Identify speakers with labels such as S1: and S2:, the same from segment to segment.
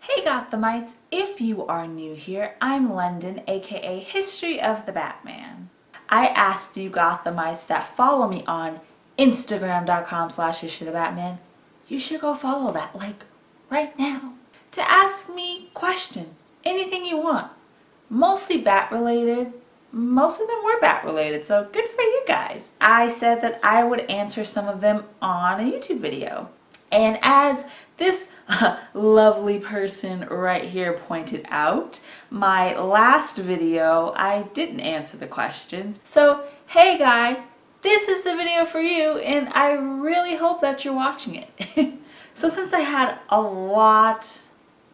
S1: Hey Gothamites, if you are new here, I'm London, aka History of the Batman. I asked you Gothamites that follow me on Instagram.com/historyofthebatman, you should go follow that, like right now, to ask me questions, anything you want. Mostly bat related. Most of them were bat related, so good for you guys. I said that I would answer some of them on a YouTube video. And as this lovely person right here pointed out, my last video, I didn't answer the questions. So, hey guy, this is the video for you, and I really hope that you're watching it. So since I had a lot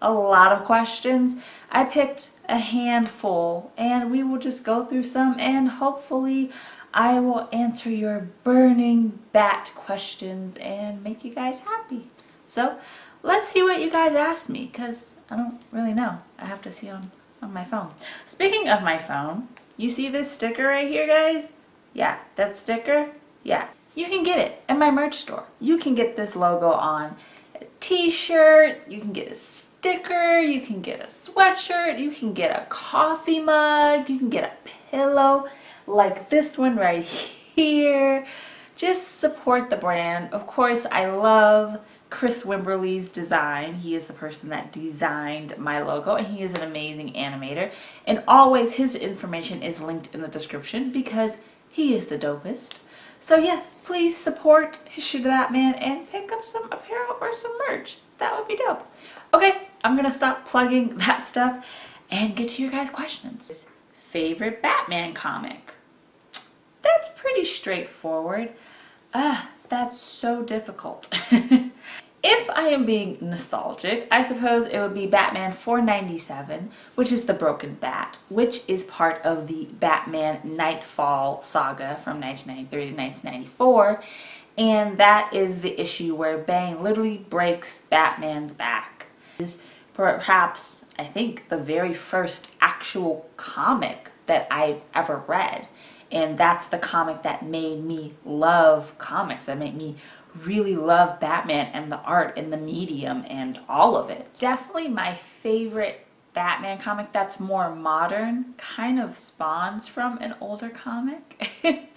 S1: of questions, I picked a handful, and we will just go through some, and hopefully I will answer your burning bat questions and make you guys happy. So let's see what you guys asked me, because I don't really know. I have to see on my phone. Speaking of my phone, you see this sticker right here, guys? Yeah, that sticker? Yeah. You can get it at my merch store. You can get this logo on a t-shirt, you can get a sticker, you can get a sweatshirt, you can get a coffee mug, you can get a pillow like this one right here. Just support the brand. Of course, I love Chris Wimberly's design. He is the person that designed my logo, and he is an amazing animator. And always his information is linked in the description because he is the dopest. So yes, please support History of the Batman and pick up some apparel or some merch. That would be dope. Okay, I'm gonna stop plugging that stuff and get to your guys' questions. Favorite Batman comic? That's pretty straightforward. That's so difficult. If I am being nostalgic, I suppose it would be Batman 497, which is the Broken Bat, which is part of the Batman Nightfall saga from 1993 to 1994. And that is the issue where Bane literally breaks Batman's back. It is perhaps, I think, the very first actual comic that I've ever read. And that's the comic that made me love comics, that made me really love Batman and the art and the medium and all of it. Definitely my favorite Batman comic that's more modern, kind of spawns from an older comic,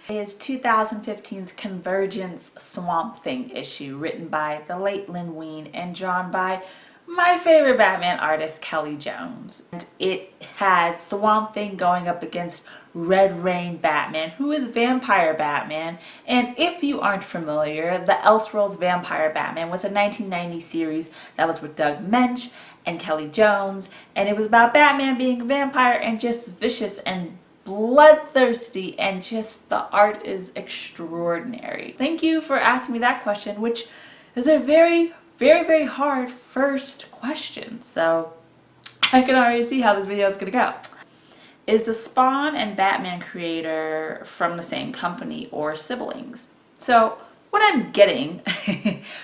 S1: is 2015's Convergence Swamp Thing issue, written by the late Lynn Wein and drawn by my favorite Batman artist, Kelly Jones. And it has Swamp Thing going up against Red Rain Batman, who is Vampire Batman. And if you aren't familiar, the Elseworlds Vampire Batman was a 1990 series that was with Doug Mensch and Kelly Jones. And it was about Batman being a vampire and just vicious and bloodthirsty, and just the art is extraordinary. Thank you for asking me that question, which is a very hard first question, so I can already see how this video is going to go. Is the Spawn and Batman creator from the same company or siblings? So what I'm getting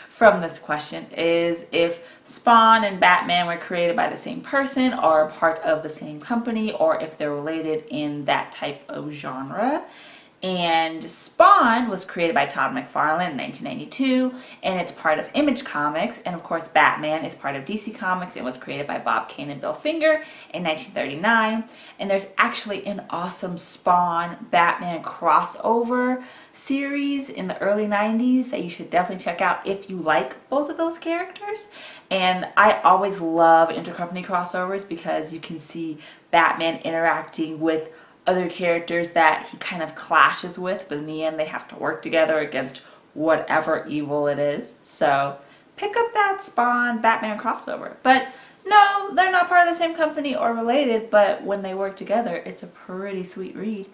S1: from this question is if Spawn and Batman were created by the same person or part of the same company, or if they're related in that type of genre. And Spawn was created by Todd McFarlane in 1992, and it's part of Image Comics. And of course, Batman is part of DC Comics and was created by Bob Kane and Bill Finger in 1939. And there's actually an awesome Spawn Batman crossover series in the early 90s that you should definitely check out if you like both of those characters. And I always love intercompany crossovers because you can see Batman interacting with other characters that he kind of clashes with, but in the end they have to work together against whatever evil it is. So pick up that Spawn Batman crossover. But no, they're not part of the same company or related, but when they work together, it's a pretty sweet read.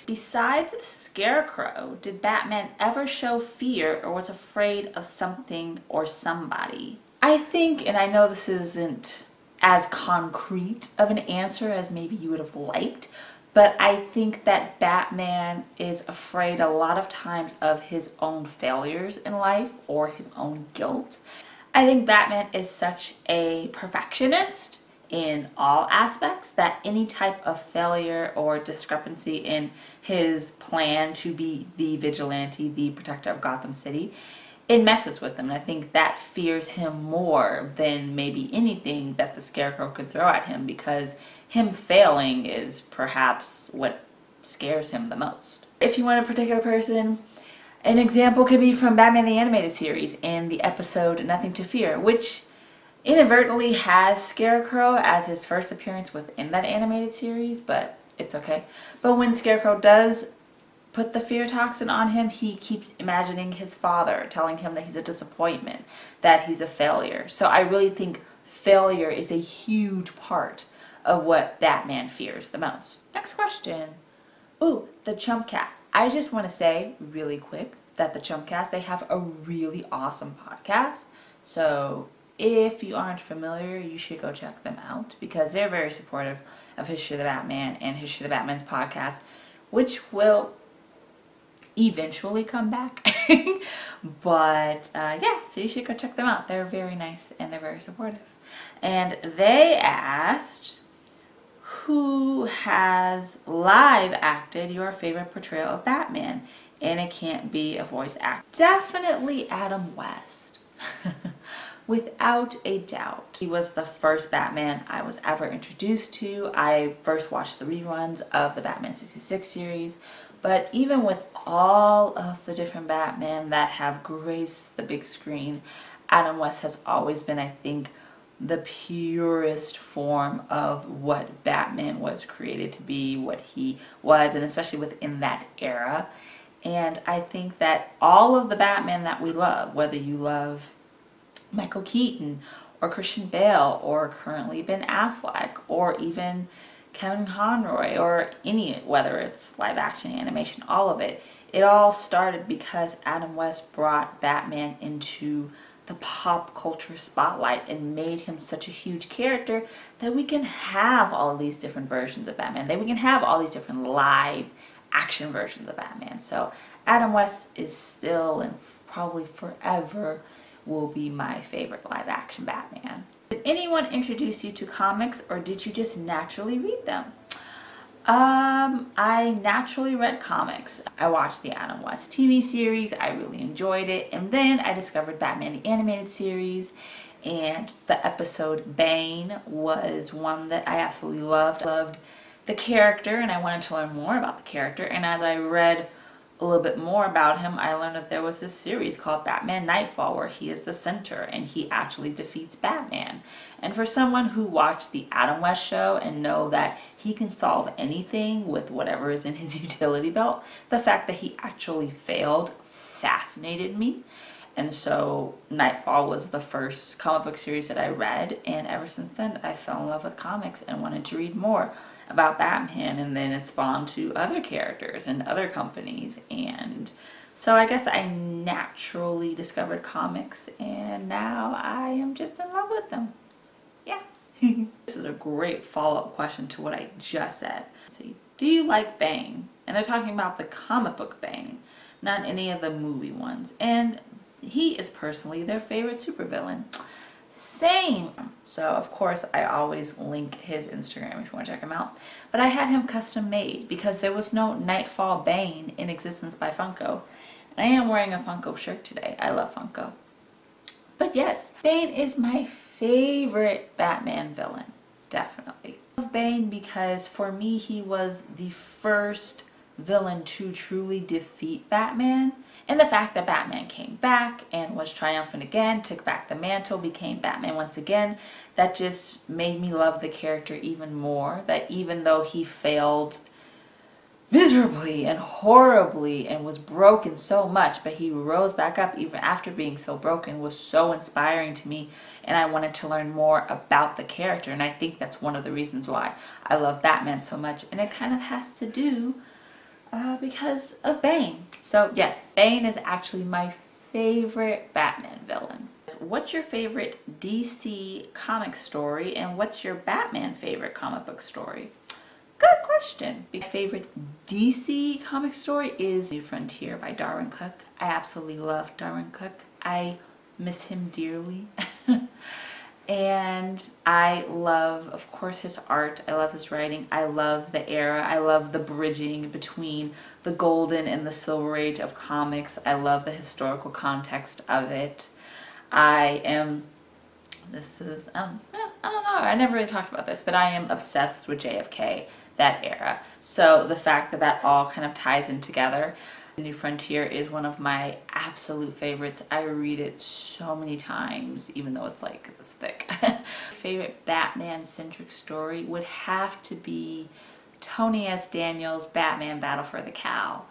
S1: Besides the Scarecrow, did Batman ever show fear or was afraid of something or somebody? I think, and I know this isn't as concrete of an answer as maybe you would have liked, but I think that Batman is afraid a lot of times of his own failures in life or his own guilt. I think Batman is such a perfectionist in all aspects that any type of failure or discrepancy in his plan to be the vigilante, the protector of Gotham City, it messes with him. And I think that fears him more than maybe anything that the Scarecrow could throw at him, because him failing is perhaps what scares him the most. If you want a particular person, an example could be from Batman the Animated Series in the episode Nothing to Fear, which inadvertently has Scarecrow as his first appearance within that animated series, but it's okay. But when Scarecrow does put the fear toxin on him, he keeps imagining his father, telling him that he's a disappointment, that he's a failure. So I really think failure is a huge part of what Batman fears the most. Next question. Ooh, the Chump Cast. I just want to say really quick that the Chump Cast, they have a really awesome podcast. So if you aren't familiar, you should go check them out, because they're very supportive of History of the Batman and History of the Batman's podcast, which will eventually come back. But yeah, so you should go check them out. They're very nice and they're very supportive. And they asked, who has live acted your favorite portrayal of Batman? And it can't be a voice actor. Definitely Adam West. Without a doubt. He was the first Batman I was ever introduced to. I first watched the reruns of the Batman 66 series. But even with all of the different Batman that have graced the big screen, Adam West has always been, I think, the purest form of what Batman was created to be, what he was, and especially within that era. And I think that all of the Batman that we love, whether you love Michael Keaton or Christian Bale or currently Ben Affleck or even Kevin Conroy or any, whether it's live action, animation, all of it, it all started because Adam West brought Batman into the pop culture spotlight and made him such a huge character that we can have all these different versions of Batman, that we can have all these different live action versions of Batman. So Adam West is still and probably forever will be my favorite live action Batman. Did anyone introduce you to comics, or did you just naturally read them? I naturally read comics. I watched the Adam West TV series. I really enjoyed it. And then I discovered Batman the Animated Series, and the episode Bane was one that I absolutely loved. I loved the character and I wanted to learn more about the character. And as I read a little bit more about him, I learned that there was this series called Batman Nightfall where he is the center and he actually defeats Batman. And for someone who watched the Adam West show and know that he can solve anything with whatever is in his utility belt, the fact that he actually failed fascinated me. And so Nightfall was the first comic book series that I read, and ever since then I fell in love with comics and wanted to read more about Batman, and then it spawned to other characters and other companies. And so I guess I naturally discovered comics, and now I am just in love with them. Yeah. This is a great follow-up question to what I just said. Let's see, do you like Bane? And they're talking about the comic book Bane, not any of the movie ones. And he is personally their favorite supervillain. Same. So of course I always link his Instagram if you want to check him out. But I had him custom made because there was no Nightfall Bane in existence by Funko. And I am wearing a Funko shirt today. I love Funko. But yes, Bane is my favorite Batman villain. Definitely. I love Bane because for me he was the first villain to truly defeat Batman. And the fact that Batman came back and was triumphant again, took back the mantle, became Batman once again, that just made me love the character even more. That even though he failed miserably and horribly and was broken so much, but he rose back up even after being so broken, was so inspiring to me, and I wanted to learn more about the character. And I think that's one of the reasons why I love Batman so much, and it kind of has to do because of Bane. So yes, Bane is actually my favorite Batman villain. What's your favorite DC comic story, and what's your Batman favorite comic book story? Good question. My favorite DC comic story is New Frontier by Darwin Cook. I absolutely love Darwin Cook. I miss him dearly. And I love, of course, his art. I love his writing. I love the era. I love the bridging between the golden and the silver age of comics. I love the historical context of it. I am, this is, I don't know, I never really talked about this, but I am obsessed with JFK, that era. So the fact that that all kind of ties in together. New Frontier is one of my absolute favorites. I read it so many times, even though it's like this thick. Favorite Batman-centric story would have to be Tony S. Daniels' Batman Battle for the Cowl.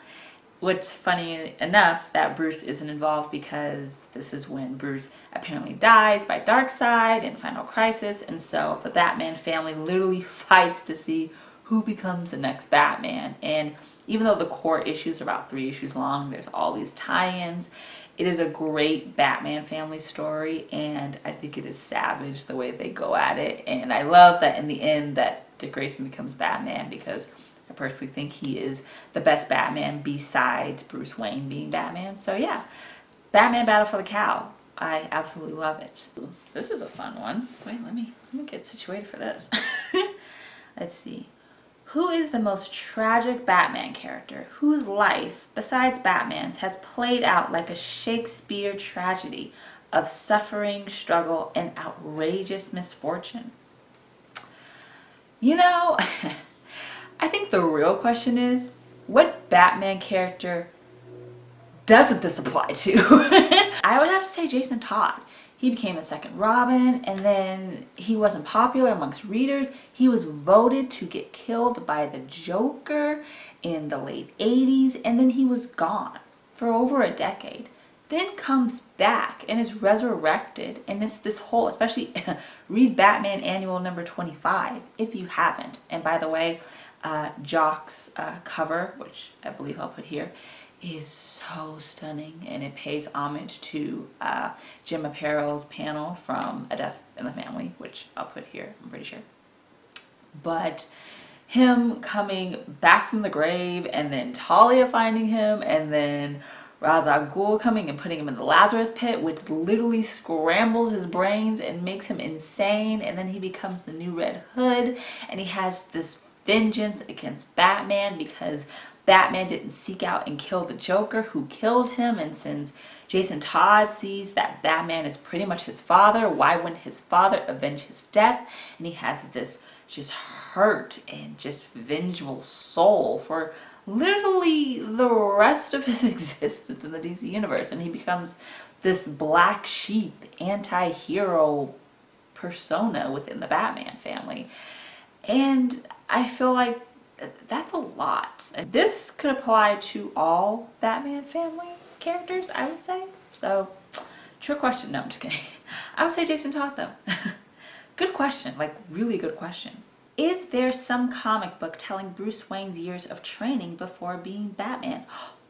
S1: What's funny enough that Bruce isn't involved because this is when Bruce apparently dies by Darkseid in Final Crisis, and so the Batman family literally fights to see who becomes the next Batman. And even though the core issues are about 3 issues long, there's all these tie-ins. It is a great Batman family story, and I think it is savage the way they go at it. And I love that in the end that Dick Grayson becomes Batman, because I personally think he is the best Batman besides Bruce Wayne being Batman. So yeah, Batman Battle for the Cowl. I absolutely love it. Ooh, this is a fun one. Wait, let me get situated for this. Let's see. Who is the most tragic Batman character whose life, besides Batman's, has played out like a Shakespeare tragedy of suffering, struggle, and outrageous misfortune? You know, I think the real question is, what Batman character doesn't this apply to? I would have to say Jason Todd. He became a second Robin, and then he wasn't popular amongst readers. He was voted to get killed by the Joker in the late 80s, and then he was gone for over a decade. Then comes back and is resurrected, and it's this whole, especially read Batman Annual number 25 if you haven't. And by the way, Jock's cover, which I believe I'll put here, is so stunning, and it pays homage to Jim Apparel's panel from A Death in the Family, which I'll put here, I'm pretty sure. But him coming back from the grave, and then Talia finding him, and then Ra's al Ghul coming and putting him in the Lazarus pit, which literally scrambles his brains and makes him insane, and then he becomes the new Red Hood, and he has this vengeance against Batman because Batman didn't seek out and kill the Joker who killed him, and since Jason Todd sees that Batman is pretty much his father, why wouldn't his father avenge his death? And he has this just hurt and just vengeful soul for literally the rest of his existence in the DC universe, and he becomes this black sheep anti-hero persona within the Batman family. And I feel like that's a lot. This could apply to all Batman family characters, I would say. So, trick question. No, I'm just kidding. I would say Jason Todd, though. Good question, like really good question. Is there some comic book telling Bruce Wayne's years of training before being Batman?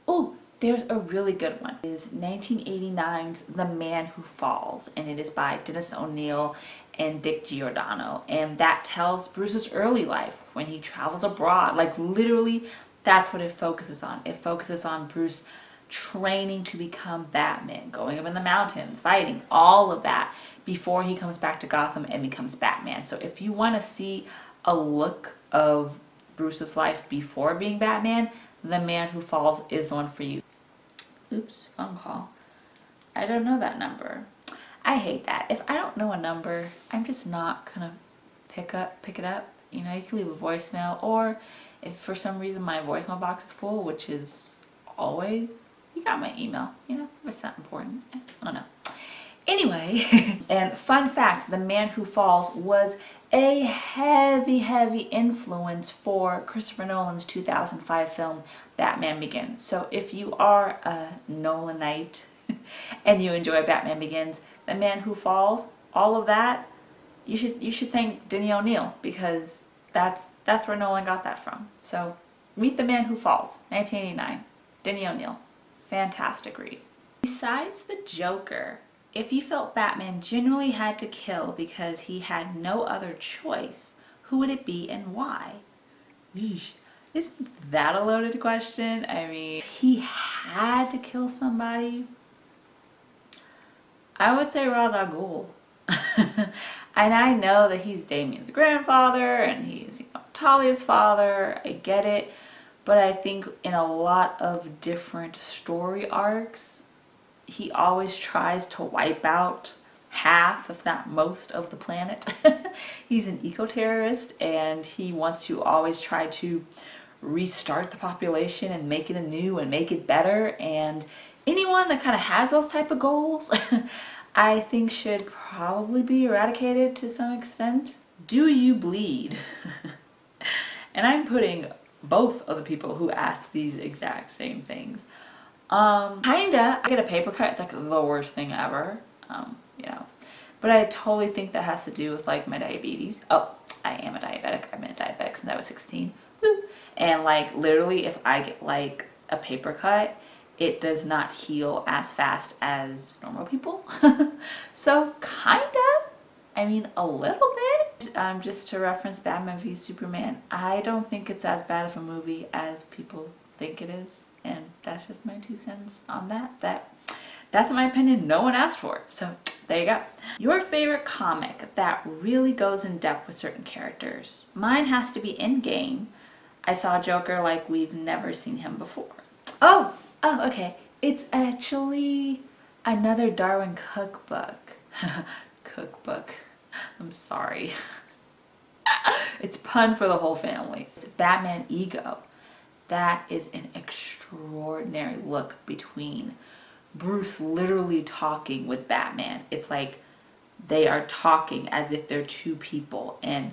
S1: Oh, there's a really good one. It is 1989's The Man Who Falls, and it is by Dennis O'Neil and Dick Giordano, and that tells Bruce's early life when he travels abroad. Like literally, that's what it focuses on. It focuses on Bruce training to become Batman, going up in the mountains, fighting, all of that before he comes back to Gotham and becomes Batman. So if you want to see a look of Bruce's life before being Batman, The Man Who Falls is the one for you. Oops, phone call. I don't know that number. I hate that. If I don't know a number, I'm just not gonna pick it up. You know, you can leave a voicemail, or if for some reason my voicemail box is full, which is always, you got my email, you know, if it's not important. I don't know. Anyway, and fun fact, The Man Who Falls was a heavy influence for Christopher Nolan's 2005 film Batman Begins. So if you are a Nolanite and you enjoy Batman Begins, The Man Who Falls, all of that, you should thank Denny O'Neil, because that's where Nolan got that from. So read The Man Who Falls, 1989, Denny O'Neil. Fantastic read. Besides the Joker, if you felt Batman genuinely had to kill because he had no other choice, who would it be and why? Yeesh. Isn't that a loaded question? I mean, if he had to kill somebody, I would say Ra's al Ghul. And I know that he's Damien's grandfather and he's, Talia's father. I get it. But I think in a lot of different story arcs, he always tries to wipe out half, if not most, of the planet. He's an eco-terrorist and he wants to always try to restart the population and make it anew and make it better. And anyone that kind of has those type of goals, I think should probably be eradicated to some extent. Do you bleed? And I'm putting both of the people who asked these exact same things. Kinda. I get a paper cut, it's like the worst thing ever. But I totally think that has to do with like my diabetes. Oh, I am a diabetic. I've been a diabetic since I was 16. Woo. And like literally if I get like a paper cut, it does not heal as fast as normal people. So kinda, I mean a little bit. Just to reference Batman v Superman, I don't think it's as bad of a movie as people think it is. And that's just my 2 cents on that. That's in my opinion, no one asked for it. So there you go. Your favorite comic that really goes in depth with certain characters. Mine has to be Endgame. I saw Joker like we've never seen him before. Oh, okay. It's actually another Darwin cookbook. Cookbook. I'm sorry. It's pun for the whole family. It's Batman Ego. That is an extraordinary look between Bruce literally talking with Batman. It's like they are talking as if they're 2 people and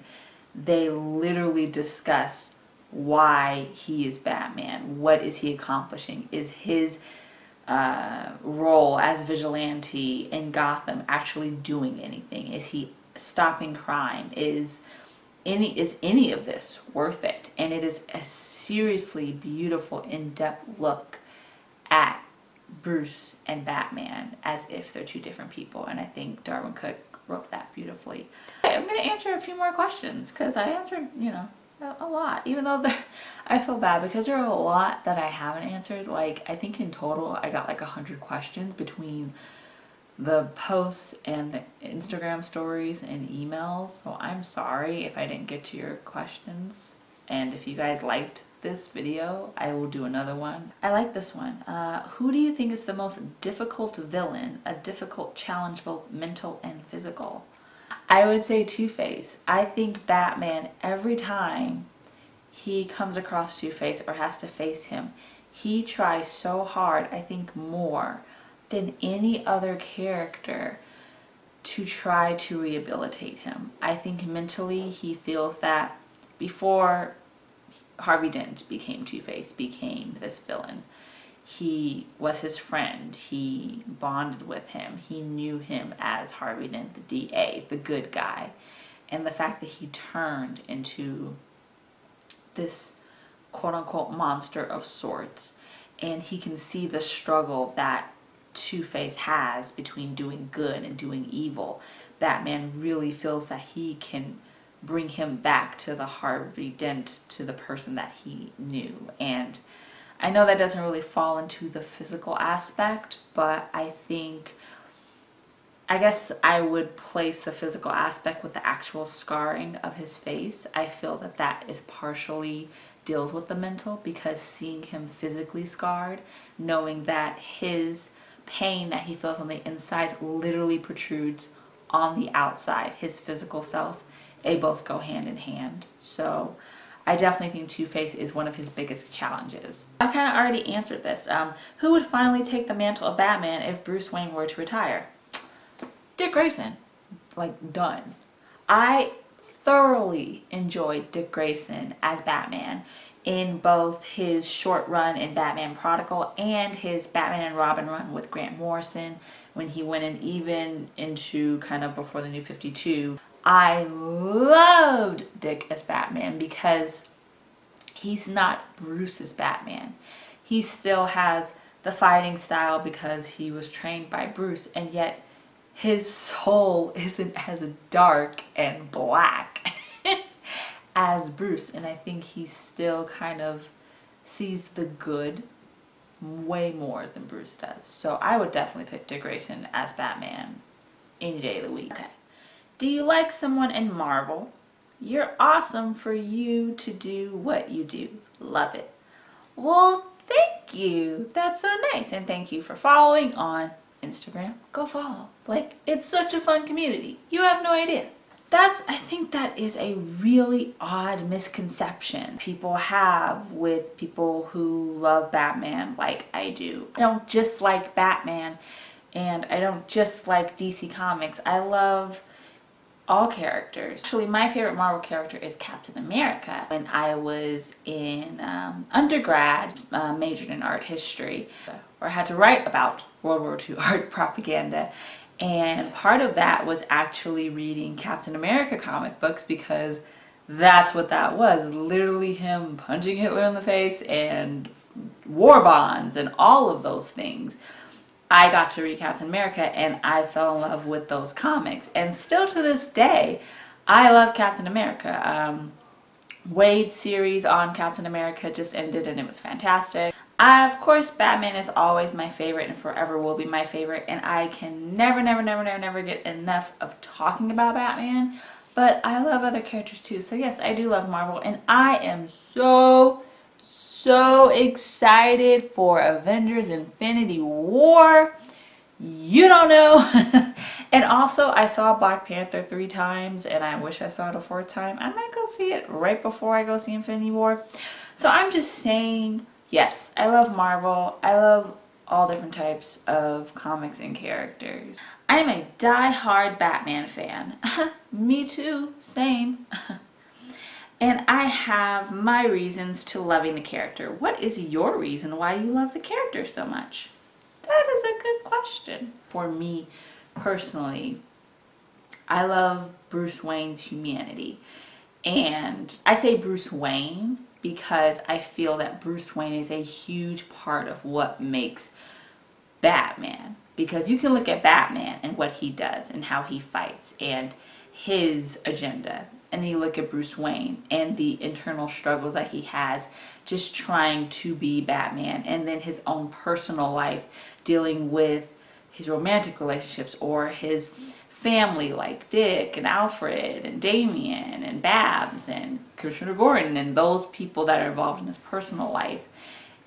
S1: they literally discuss why he is Batman. What is he accomplishing? Is his role as vigilante in Gotham actually doing anything? Is he stopping crime? Is any of this worth it? And it is a seriously beautiful, in-depth look at Bruce and Batman as if they're 2 different people. And I think Darwin Cook wrote that beautifully. I'm going to answer a few more questions because I answered, a lot. Even though I feel bad because there are a lot that I haven't answered. Like, I think in total I got like 100 questions between the posts and the Instagram stories and emails. So I'm sorry if I didn't get to your questions. And if you guys liked this video, I will do another one. I like this one. Who do you think is the most difficult villain? A difficult challenge, both mental and physical. I would say Two-Face. I think Batman, every time he comes across Two-Face or has to face him, he tries so hard, I think more than any other character, to try to rehabilitate him. I think mentally he feels that before Harvey Dent became Two-Face, became this villain, he was his friend, he bonded with him, he knew him as Harvey Dent, the DA, the good guy. And the fact that he turned into this quote-unquote monster of sorts, and he can see the struggle that Two-Face has between doing good and doing evil. Batman really feels that he can bring him back to the Harvey Dent, to the person that he knew. And I know that doesn't really fall into the physical aspect, but I guess I would place the physical aspect with the actual scarring of his face. I feel that that is partially deals with the mental, because seeing him physically scarred, knowing that his pain that he feels on the inside literally protrudes on the outside, his physical self, they both go hand in hand. So I definitely think Two-Face is one of his biggest challenges. I kind of already answered this. Who would finally take the mantle of Batman if Bruce Wayne were to retire? Dick Grayson. Like, done. I thoroughly enjoyed Dick Grayson as Batman in both his short run in Batman Prodigal and his Batman and Robin run with Grant Morrison, when he went in even into kind of before the New 52. I loved Dick as Batman because he's not Bruce's Batman. He still has the fighting style because he was trained by Bruce, and yet his soul isn't as dark and black as Bruce. And I think he still kind of sees the good way more than Bruce does. So I would definitely pick Dick Grayson as Batman any day of the week. Okay. Do you like someone in Marvel? You're awesome for you to do what you do. Love it. Well, thank you. That's so nice. And thank you for following on Instagram. Go follow. Like, it's such a fun community. You have no idea. I think that is a really odd misconception people have with people who love Batman like I do. I don't just like Batman and I don't just like DC Comics. I love all characters. Actually, my favorite Marvel character is Captain America. When I was in undergrad, majored in art history, where I had to write about World War II art propaganda. And part of that was actually reading Captain America comic books because that's what that was. Literally him punching Hitler in the face and war bonds and all of those things. I got to read Captain America and I fell in love with those comics. And still to this day, I love Captain America. Wade's series on Captain America just ended and it was fantastic. Of course, Batman is always my favorite and forever will be my favorite. And I can never get enough of talking about Batman. But I love other characters too. So yes, I do love Marvel. And I am so excited for Avengers Infinity War. You don't know. And also, I saw Black Panther 3 times and I wish I saw it a 4th time. I might go see it right before I go see Infinity War. So I'm just saying, yes, I love Marvel. I love all different types of comics and characters. I'm a die-hard Batman fan. Me too, same. And I have my reasons to loving the character. What is your reason why you love the character so much? That is a good question. For me personally, I love Bruce Wayne's humanity. And I say Bruce Wayne because I feel that Bruce Wayne is a huge part of what makes Batman. Because you can look at Batman and what he does and how he fights and his agenda. And then you look at Bruce Wayne and the internal struggles that he has just trying to be Batman. And then his own personal life dealing with his romantic relationships or his family like Dick and Alfred and Damian and Babs and Commissioner Gordon and those people that are involved in his personal life.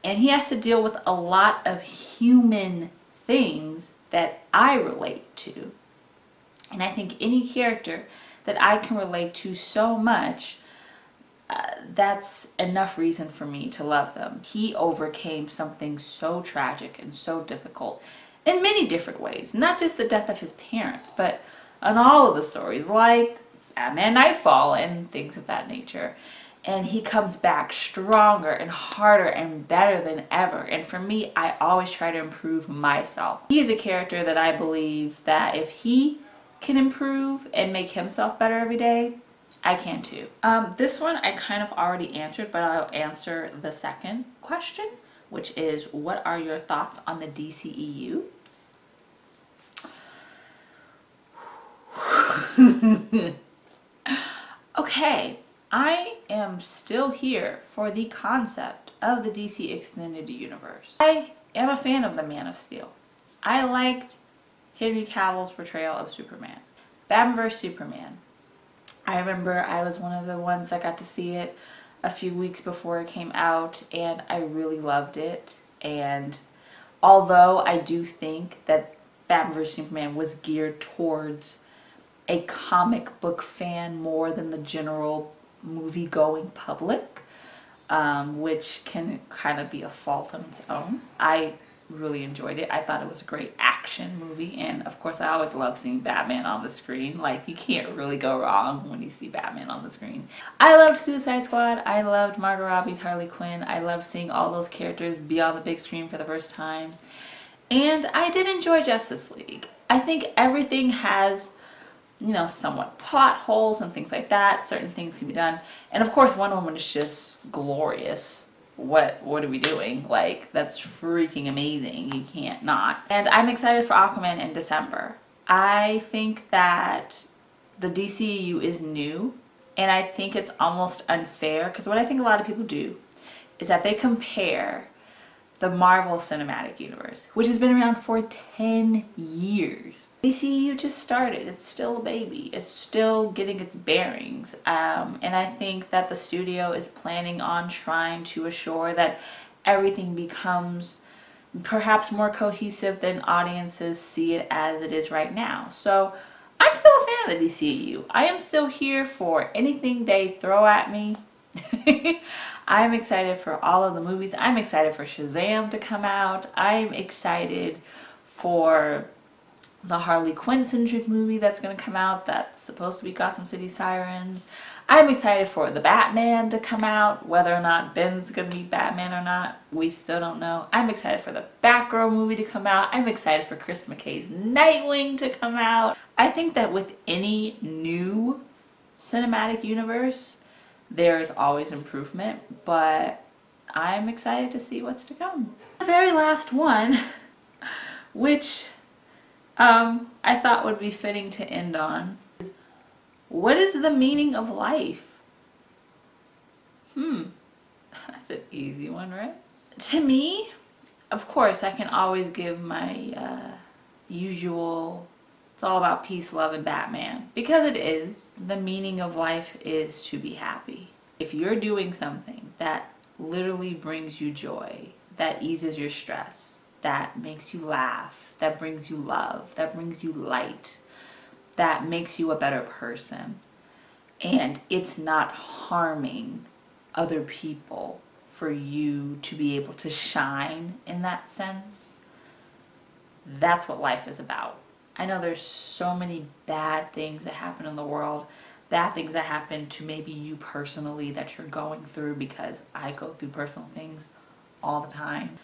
S1: And he has to deal with a lot of human things that I relate to. And I think any character that I can relate to so much, that's enough reason for me to love them. He overcame something so tragic and so difficult in many different ways. Not just the death of his parents, but on all of the stories like Batman Nightfall and things of that nature. And he comes back stronger and harder and better than ever. And for me, I always try to improve myself. He is a character that I believe that if he can improve and make himself better every day, I can too. This one I kind of already answered, but I'll answer the second question, which is, what are your thoughts on the DCEU? Okay, I am still here for the concept of the DC Extended Universe. I am a fan of the Man of Steel. I liked Henry Cavill's portrayal of Superman. Batman vs. Superman. I remember I was one of the ones that got to see it a few weeks before it came out, and I really loved it. And although I do think that Batman vs. Superman was geared towards a comic book fan more than the general movie-going public, which can kind of be a fault on its own, I really enjoyed it. I thought it was a great action movie, and of course I always love seeing Batman on the screen. Like, you can't really go wrong when you see Batman on the screen. I loved Suicide Squad. I loved Margot Robbie's Harley Quinn. I loved seeing all those characters be on the big screen for the first time. And I did enjoy Justice League. I think everything has, you know, somewhat plot holes and things like that. Certain things can be done. And of course Wonder Woman is just glorious. What are we doing? Like, that's freaking amazing. You can't not. And I'm excited for Aquaman in December. I think that the DCEU is new, and I think it's almost unfair, because what I think a lot of people do is that they compare the Marvel Cinematic Universe, which has been around for 10 years. DCEU just started. It's still a baby. It's still getting its bearings. And I think that the studio is planning on trying to assure that everything becomes perhaps more cohesive than audiences see it as it is right now. So I'm still a fan of the DCEU. I am still here for anything they throw at me. I'm excited for all of the movies. I'm excited for Shazam to come out. I'm excited for the Harley Quinn centric movie that's going to come out that's supposed to be Gotham City Sirens. I'm excited for the Batman to come out. Whether or not Ben's going to be Batman or not, we still don't know. I'm excited for the Batgirl movie to come out. I'm excited for Chris McKay's Nightwing to come out. I think that with any new cinematic universe, there's always improvement, but I'm excited to see what's to come. The very last one, which I thought would be fitting to end on, is what is the meaning of life? That's an easy one, right? To me, of course, I can always give my usual, it's all about peace, love, and Batman. Because it is. The meaning of life is to be happy. If you're doing something that literally brings you joy, that eases your stress, that makes you laugh, that brings you love, that brings you light, that makes you a better person, and it's not harming other people for you to be able to shine in that sense, that's what life is about. I know there's so many bad things that happen in the world, bad things that happen to maybe you personally that you're going through, because I go through personal things all the time.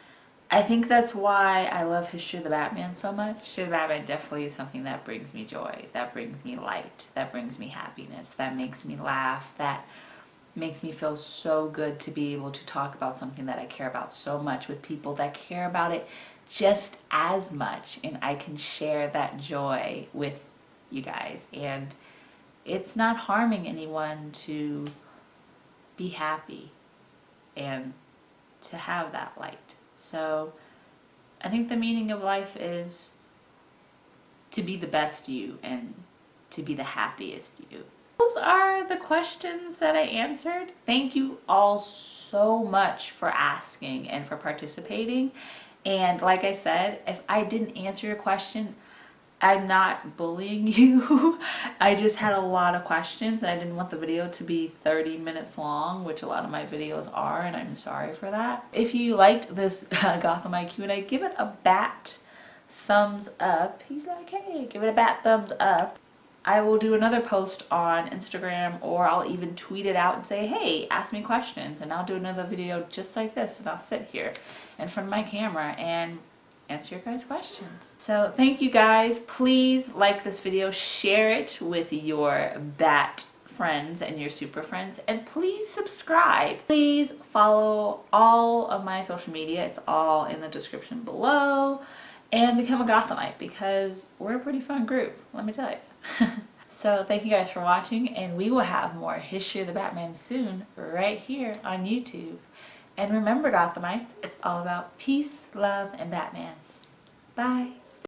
S1: I think that's why I love History of the Batman so much. History of the Batman definitely is something that brings me joy, that brings me light, that brings me happiness, that makes me laugh, that makes me feel so good to be able to talk about something that I care about so much with people that care about it just as much, and I can share that joy with you guys, and it's not harming anyone to be happy and to have that light. So I think the meaning of life is to be the best you and to be the happiest you. Those are the questions that I answered. Thank you all so much for asking and for participating. And like I said, if I didn't answer your question, I'm not bullying you. I just had a lot of questions and I didn't want the video to be 30 minutes long, which a lot of my videos are, and I'm sorry for that. If you liked this Gothamite Q&A, give it a bat thumbs up. He's like, hey, give it a bat thumbs up. I will do another post on Instagram, or I'll even tweet it out and say, hey, ask me questions, and I'll do another video just like this, and I'll sit here in front of my camera and answer your guys' questions. So thank you guys. Please like this video, share it with your bat friends and your super friends, and please subscribe. Please follow all of my social media. It's all in the description below, and become a Gothamite, because we're a pretty fun group, let me tell you. So thank you guys for watching, and we will have more History of the Batman soon right here on YouTube. And remember, Gothamites, it's all about peace, love, and Batman. Bye.